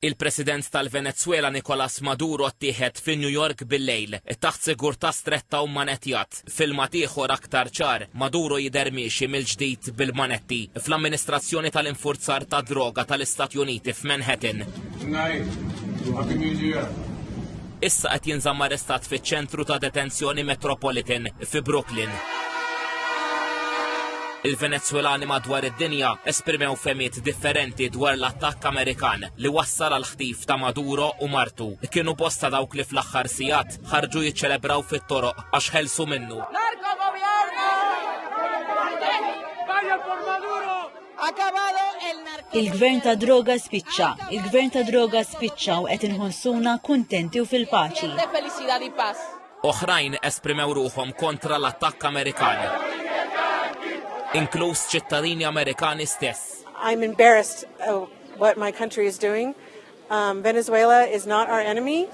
Il-President tal-Venezuela Nicolas Maduro ttieħed fi New York bil-lejl taħt sigurtà stretta u manetjat. Filmat ieħor aktar ċar, Maduro jidher miexi mill-ġdid bil-manetti fl-amministrazzjoni tal-infurzar ta' droga tal-Istati Uniti f'Manhattan. Issa qed jinżamm arrestat fiċ-ċentru ta' detenzjoni Metropolitan fi Brooklyn. Il-Venezwelani madwar id-dinja esprimew femiet differenti dwar l-attakk Amerikan li wassal għal ħtif ta' Maduro u martu. Kienu bosta dawk li fl-aħħar sigħat ħarġu jiċċelebraw fit-toroq għax ħelsu minnu. Il-gvern ta' droga spiċċa, il-gvern ta' droga spiċċa u qed inħossuna kuntenti u fil-paċi. Oħrajn esprimew ruhom kontra l-attakk Amerikan, inkluż ċittadini Amerikani stess. I'm embarrassed of what my country is doing. Venezuela is not our enemy.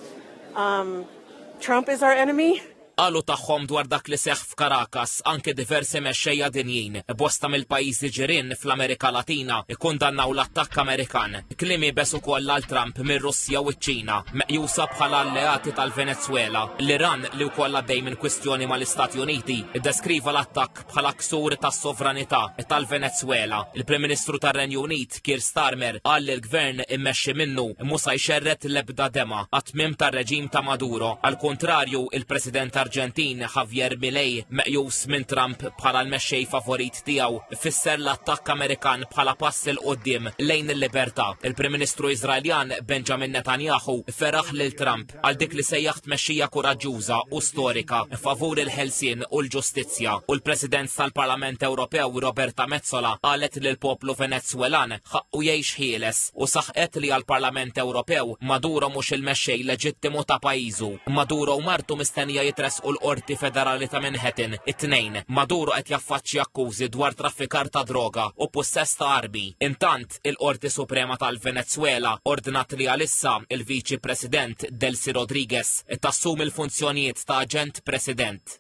Trump is our enemy. Qalu tagħhom dwar dak li seħħ f'Caracas anke diversi mexxejja dinjin bosta mill-pajjiżi ġirien fl-Amerika Latina ikkundannaw l-attakk Amerikan. Klimi bes ukoll għal Trump mir-Russja u ċ-Ċina meqjusa bħala alleati tal-Venezuela. L-Iran li wkoll għaddej minn kwistjoni mal-Istati Uniti iddeskriva l-attakk bħala ksur tas-sovranità tal-Venezuela. Il-Prim Ministru tar-Renju Unit Keir Starmer qal li l-gvern immexxi minnu mhux se jxerret l-ebda dema għat-tmiem tar-reġim ta' Maduro. Al kontrarju, il-President Arġentin Javier Milei meqjus minn Trump bħala l-mexxej favorit tiegħu fisser l-attakk Amerikan bħala pass il qudiem lejn il-libertà. Il-Prim Ministru Iżraeljan Benjamin Netanyahu feraħ lil Trump għal dik li sejjaħ tmexxija kuraġġuża u storika favur il-ħelsien u l-ġustizzja. U l-President tal-Parlament Ewropew Roberta Metsola qalet lil poplu Venezwelan ħaqqu jgħix ħieles u saħqet li għall-Parlament Ewropew Maduro mhux il-mexxej leġittimu ta' pajjiżu. Maduro u martu mistennija jitres u l-Qorti Federali ta' Manhattan. It-tnejn, Maduro qed jaffaċċja akkużi dwar traffikar ta' droga u possess ta' armi. Intant, il-Qorti Suprema tal-Venezuela ordnat li għalissa il-Viċi President Delcy Rodriguez tassum il-funzjonijiet ta' aġent President.